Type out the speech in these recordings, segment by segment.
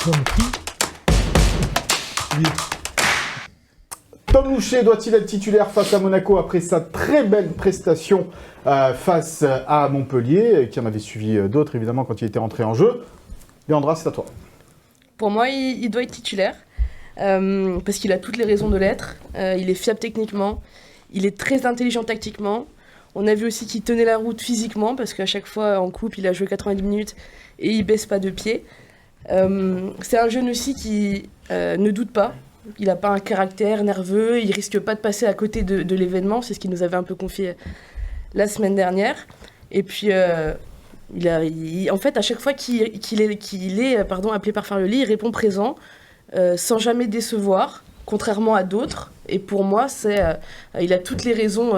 Comme qui? Tom Louchet doit-il être titulaire face à Monaco après sa très belle prestation face à Montpellier, qui en avait suivi d'autres évidemment quand il était rentré en jeu. Léandra, c'est à toi. Pour moi, il doit être titulaire parce qu'il a toutes les raisons de l'être. Il est fiable techniquement, il est très intelligent tactiquement. On a vu aussi qu'il tenait la route physiquement parce qu'à chaque fois en coupe, il a joué 90 minutes et il baisse pas de pied. C'est un jeune aussi qui ne doute pas. Il n'a pas un caractère nerveux, il risque pas de passer à côté de l'événement, c'est ce qu'il nous avait un peu confié la semaine dernière. Et puis, en fait, à chaque fois qu'il est appelé par Farioli, il répond présent, sans jamais décevoir, contrairement à d'autres. Et pour moi, il a toutes les raisons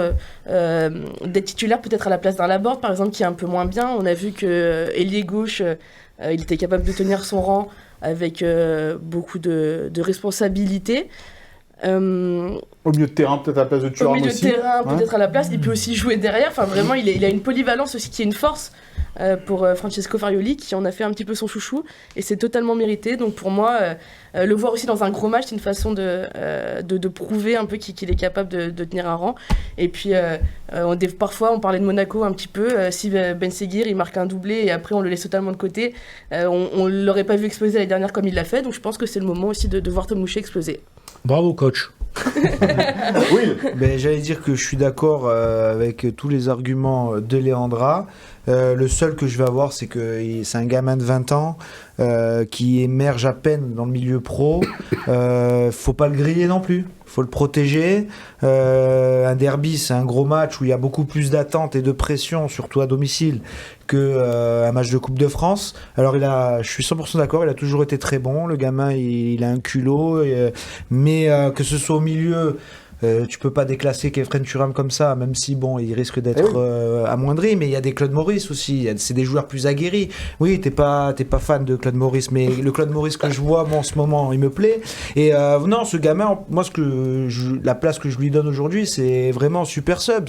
d'être titulaire, peut-être à la place d'un Laborde, par exemple, qui est un peu moins bien. On a vu qu'ailier gauche, il était capable de tenir son rang avec beaucoup de responsabilités. Au milieu de terrain, peut-être à la place de Thuram aussi. Au milieu de terrain, peut-être à la place. Il peut aussi jouer derrière. Enfin, vraiment, il a une polyvalence aussi qui est une force pour Francesco Farioli, qui en a fait un petit peu son chouchou. Et c'est totalement mérité. Donc pour moi, le voir aussi dans un gros match, c'est une façon de prouver un peu qu'il est capable de tenir un rang. Et puis, parfois, on parlait de Monaco un petit peu. Si Ben Seguir, il marque un doublé et après, on le laisse totalement de côté, on ne l'aurait pas vu exploser l'année dernière comme il l'a fait. Donc je pense que c'est le moment aussi de voir Tom Louchet exploser. Bravo, coach. Oui. Ben, j'allais dire que je suis d'accord avec tous les arguments de Léandra. Le seul que je vais avoir, c'est que c'est un gamin de 20 ans qui émerge à peine dans le milieu pro. Faut pas le griller non plus. Faut le protéger. Un derby, c'est un gros match où il y a beaucoup plus d'attente et de pression, surtout à domicile, qu'un match de Coupe de France. Alors je suis 100% d'accord, il a toujours été très bon. Le gamin, il a un culot. Mais que ce soit au milieu... tu peux pas déclasser Khéphren Thuram comme ça, même si bon, il risque d'être amoindri, mais il y a des Claude Maurice aussi, c'est des joueurs plus aguerris. Oui, t'es pas fan de Claude Maurice, mais le Claude Maurice que je vois moi, en ce moment, il me plaît. Et non, ce gamin, moi la place que je lui donne aujourd'hui, c'est vraiment super sub.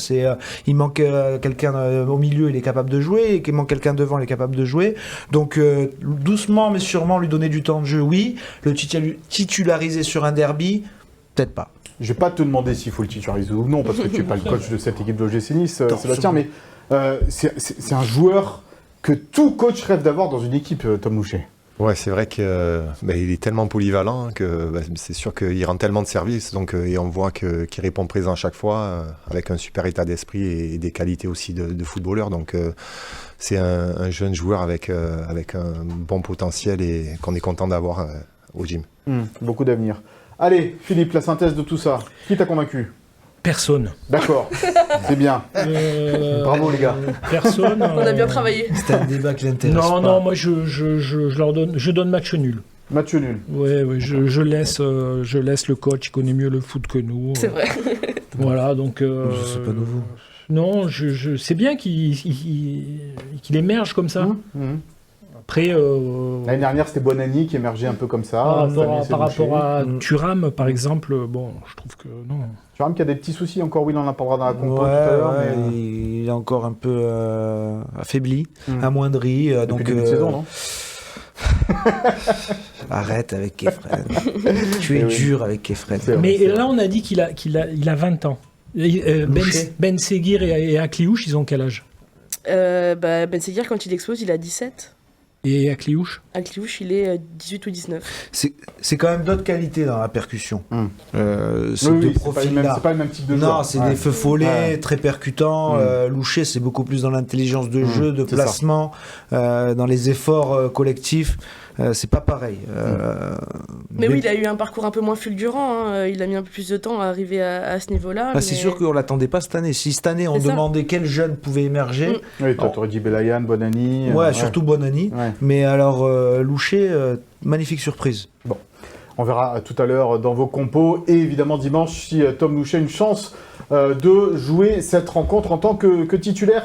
Il manque quelqu'un au milieu, il est capable de jouer, et qu'il manque quelqu'un devant, il est capable de jouer. Donc doucement mais sûrement lui donner du temps de jeu, oui. Le titulariser sur un derby, peut-être pas. Je ne vais pas te demander s'il faut le titulariser ou non, parce que tu n'es pas le coach de cette équipe de l'OGC Nice, Sébastien, mais c'est un joueur que tout coach rêve d'avoir dans une équipe, Tom Louchet. Ouais, c'est vrai qu'il est tellement polyvalent que c'est sûr qu'il rend tellement de services, et on voit qu'il répond présent à chaque fois, avec un super état d'esprit et des qualités aussi de footballeur. Donc c'est un jeune joueur avec un bon potentiel et qu'on est content d'avoir au gym. Beaucoup d'avenir. Allez, Philippe, la synthèse de tout ça. Qui t'a convaincu ? Personne. D'accord, c'est bien. Bravo les gars. Personne. On a bien travaillé. C'était un débat qui l'intéresse pas. Non, moi je donne match nul. Match nul. Oui, je laisse le coach, il connaît mieux le foot que nous. C'est vrai. Voilà, donc. C'est pas nouveau. Non, c'est bien qu'il émerge comme ça. Après, l'année dernière, c'était Bonani qui émergeait un peu comme ça. Par rapport à Thuram, par exemple, bon, je trouve que non. Thuram qui a des petits soucis encore, il en a parlera dans la compo tout à l'heure. Mais... Il est encore un peu affaibli, amoindri. Depuis donc, le début de saison, non ? Arrête avec Khéphren. Tu es dur avec Khéphren. Mais là, on a dit qu'il a 20 ans. Ben Seguir et Akliouche, ils ont quel âge ? Ben Seguir, quand il explose, il a 17. Et Akliouche ? Akliouche, il est 18 ou 19. C'est quand même d'autres qualités dans la percussion. C'est pas le même type de joueur. Non, c'est des feux follets, très percutants. Louchet, c'est beaucoup plus dans l'intelligence de jeu, de placement, dans les efforts collectifs. C'est pas pareil. Mais oui, il a eu un parcours un peu moins fulgurant. Hein. Il a mis un peu plus de temps à arriver à ce niveau-là. Mais... C'est sûr qu'on l'attendait pas cette année. Si cette année, on demandait quel jeune pouvait émerger... Oui, toi, t'aurais dit Belayan, Bonani... surtout Bonani. Ouais. Mais alors, Louchet, magnifique surprise. Bon. On verra tout à l'heure dans vos compos. Et évidemment, dimanche, si Tom Louchet a une chance de jouer cette rencontre en tant que titulaire